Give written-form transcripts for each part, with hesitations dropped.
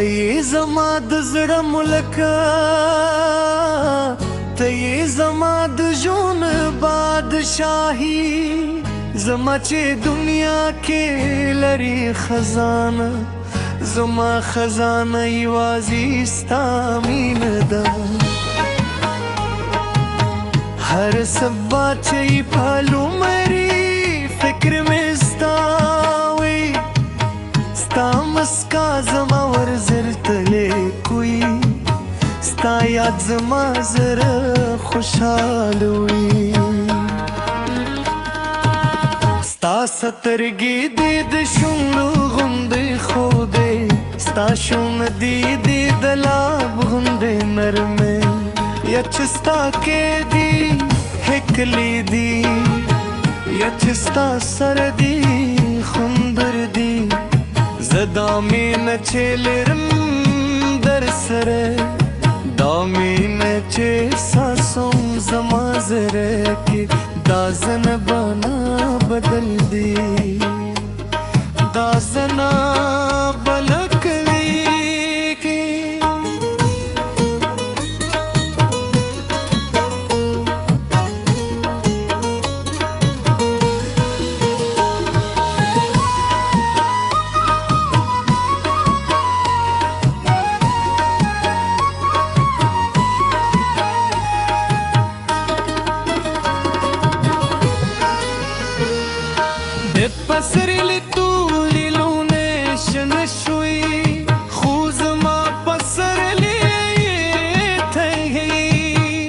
ته یې زما د زړه ملکه، ته یې زما د ژوند بادشاهي، زما چې دنیا کې لري خزانه، زما خزانه یوازې ستا مینه ده. هر سبا چې پهلو مري فکر مې ستا وي، ستا مسکا زما ورزر تلې کوي، ستا یاد زما زړه خوشحال وي. ستا سترګې دې د شونډو غوندې ښودې، ستا شونه دې د لاب غوندې نرمې، یا چې ستا کې دي هکلې دي، یا چې ستا سره دي خوندر دي. زه دا مینه چې لرم در سره، دا مینه چې احساسوم زما زړه کې، دا زنه بنا بدل دی، دا زنه بلکوي کې. پسرلی تولی لونه شنه شوی، خو زما پسرلی تهی،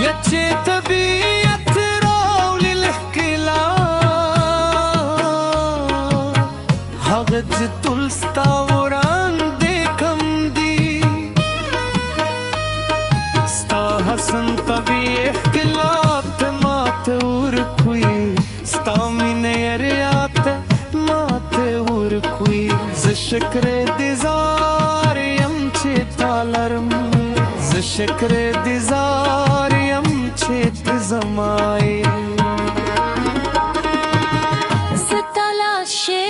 یا چې طبیعت راولی لحکلا، هغه چې تل ستا وړاندې کم دی، ستا حسن طبیعي ښکلا ته ماته ورکوي، ستا مینه یریاته ماته ورکوي. زه شکر دې زار یم چې تا لرم، زه شکر دې زار یم چې ته زما یې. زه تلاشه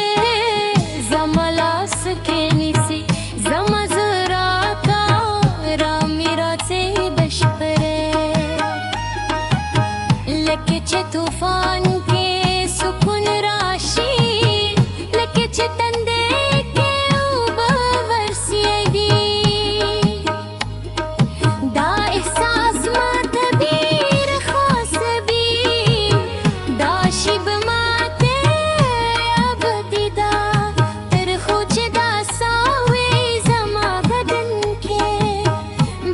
زما لاس کې نیسي، زما زړه تا را میراثي بشپړې، لکه چې طوفان کې سکون راشي، لکه چې تندې کې اوبه ورسیږي. دا احساس ماته ډېر خاصوي، دا شیب ماته ابدي ده، تر خو چې دا ساوي زما بدن کې،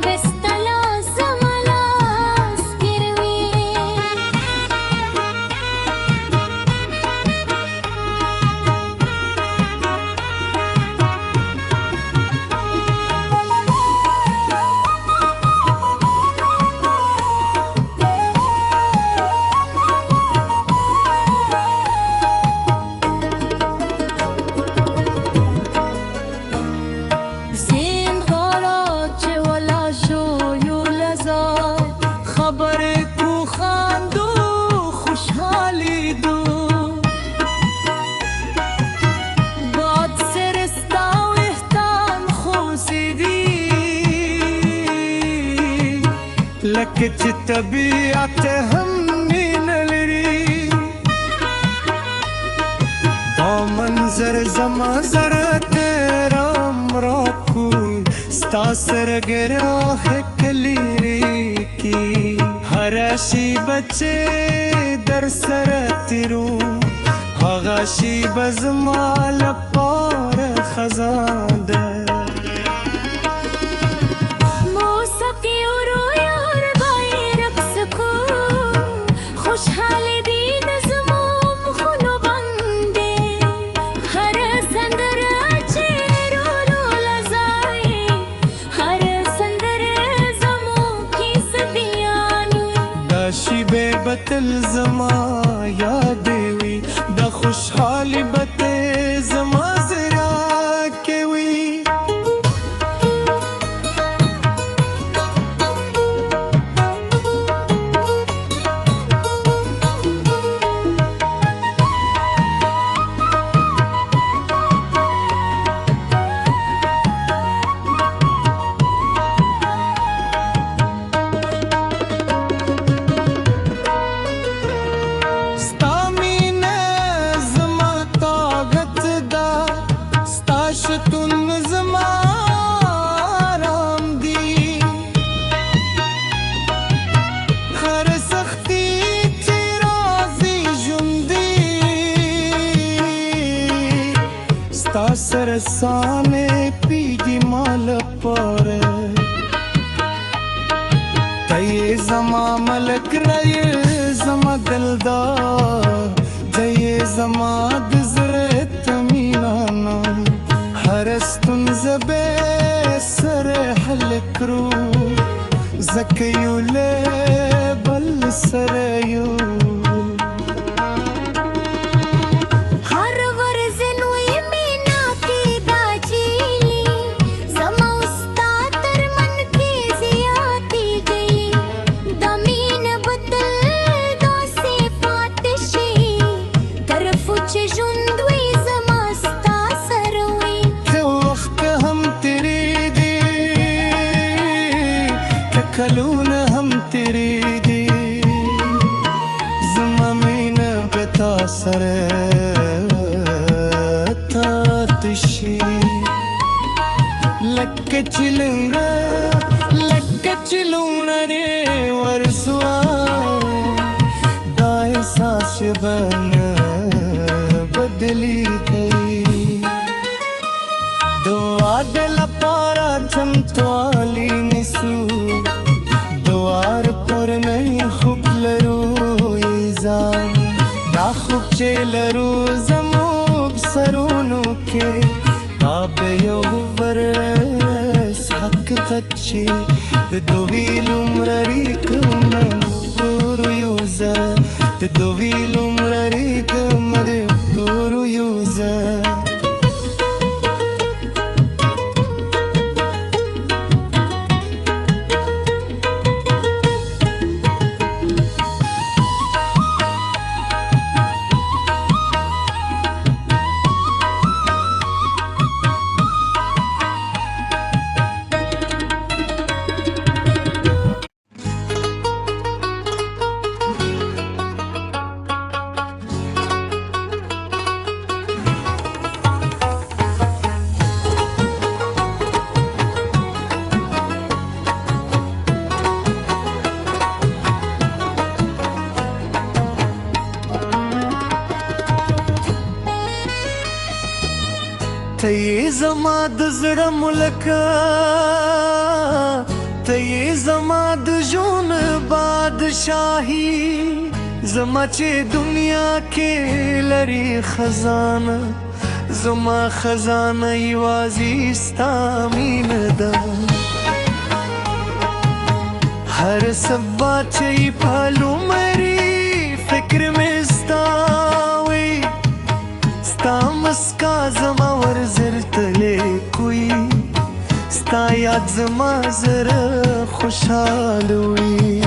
بس تلا زما لاس ګروي. زین غارات چې ولا شو یو لذات، خبرې کو خاندو خوشحالي دو، باد سرستا وحتان خوصي دي، لکه چې طبیعت هم مینه لري، دا منظر زما زړه ته رام راکوي، ستا سره ګرا هکلې کی، هر شیبه چې در سره تیرو، هغه شیبه زما لپاره خزان ده. موسیقی ورو یار بای رقص کو، خوشحالی دی د زمو مخونو باندې، هر سندره چې رولو لزای، هر سندره زمو کیسه دیانو. دا شیبه بتل زما یادې وي، دا خوشحالي بته زما زړه کې وي. साने पीगी माल पारे तये जमा मलक रये जमा दिलदार जये जमा दजरे तमीनाना हरस्तun zebe sere halkru zakiyule bal sarayu कलून हम तेरे दे ज़मीन बता सर तातशी लक चिलूंगा रे वरसुआ दाए सास बन बदली गई दुआ दिल पारा चमतवाली निसू दुआर पर नहीं खुब लरू इज़ान ना खुब चेलरू जमूब सरूनु के ताबे योवरस हक तच्ची दोविलुमररी कमन पूरु युज़ा दोविलुमररी कमन पूरु युज़ा तये ज़मा दज़ड़ा मुलका तये ज़मा दजून बादशाही ज़मा चे दुनिया के लरी खजाना ज़मा खजाना वाज़िस्ता मीन दा हर सब्बा चे पालू मरी फिक्र में स्तावे स्तामस्का ज़मा वरज़र तले कोई स्ता याद ज़मा ज़रा खुशाल हुई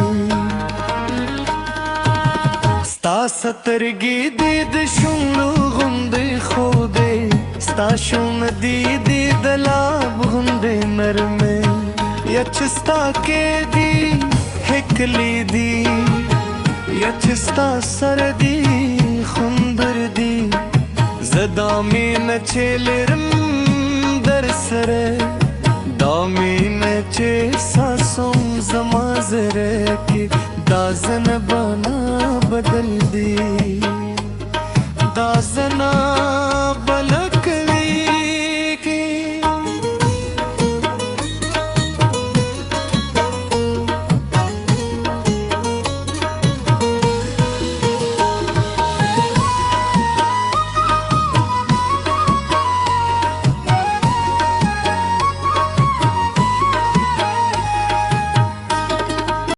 स्ता सतरगी दीद शुंग गुंदे खोदे स्ता शुंग दीदी दलाब गुंदे नरमे यचस्ता के दी हिकली दी यचस्ता सरदी खुंदर दी ज़दामी न चेलरम दर सरे दामी न चे सासों ज़मा ज़रे की दाज़न बना बदल दी दाज़ना बल